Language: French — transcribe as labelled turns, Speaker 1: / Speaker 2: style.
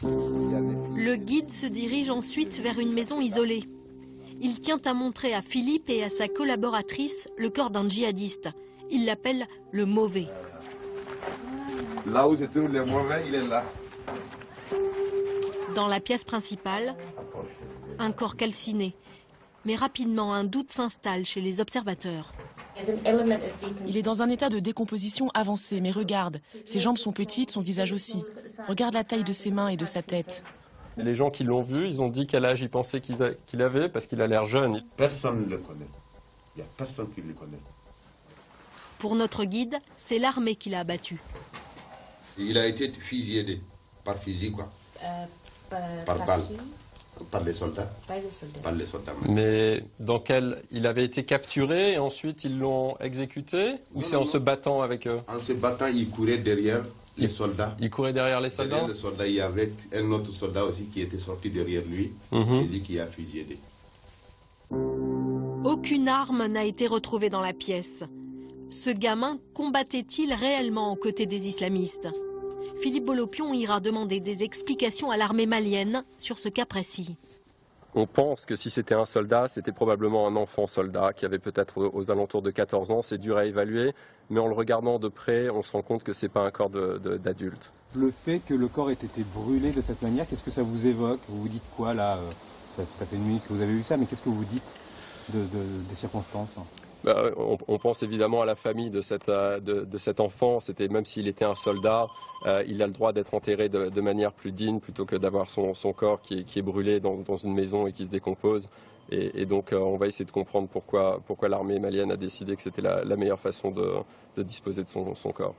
Speaker 1: Le guide se dirige ensuite vers une maison isolée. Il tient à montrer à Philippe et à sa collaboratrice le corps d'un djihadiste. Il l'appelle le mauvais.
Speaker 2: Là où se trouve le mauvais, il est là.
Speaker 1: Dans la pièce principale, un corps calciné. Mais rapidement, un doute s'installe chez les observateurs.
Speaker 3: Il est dans un état de décomposition avancé, mais regarde, ses jambes sont petites, son visage aussi. Regarde la taille de ses mains et de sa tête.
Speaker 4: Les gens qui l'ont vu, ils ont dit quel âge ils pensaient qu'il avait, parce qu'il a l'air jeune.
Speaker 2: Personne ne le connaît. Il n'y a personne qui le connaît.
Speaker 1: Pour notre guide, c'est l'armée qui l'a abattu.
Speaker 2: Il a été fusillé par fusil, quoi. Par balle. Par les soldats. Par les soldats.
Speaker 4: Mais il avait été capturé et ensuite ils l'ont exécuté? Ou c'est en se battant avec eux?
Speaker 2: En se battant, il courait derrière les soldats.
Speaker 4: Il courait derrière les soldats?
Speaker 2: Derrière les soldats, il y avait un autre soldat aussi qui était sorti derrière lui. C'est lui qui a fusillé.
Speaker 1: Aucune arme n'a été retrouvée dans la pièce. Ce gamin combattait-il réellement aux côtés des islamistes? Philippe Bolopion ira demander des explications à l'armée malienne sur ce cas précis.
Speaker 4: On pense que si c'était un soldat, c'était probablement un enfant soldat qui avait peut-être aux alentours de 14 ans. C'est dur à évaluer, mais en le regardant de près, on se rend compte que ce n'est pas un corps d'adulte.
Speaker 5: Le fait que le corps ait été brûlé de cette manière, qu'est-ce que ça vous évoque? Vous vous dites quoi là? Ça fait une nuit que vous avez vu ça, mais qu'est-ce que vous dites des circonstances?
Speaker 4: On pense évidemment à la famille de cet enfant. Même s'il était un soldat, il a le droit d'être enterré de manière plus digne plutôt que d'avoir son corps qui est brûlé dans une maison et qui se décompose. Et donc on va essayer de comprendre pourquoi l'armée malienne a décidé que c'était la meilleure façon de disposer de son corps.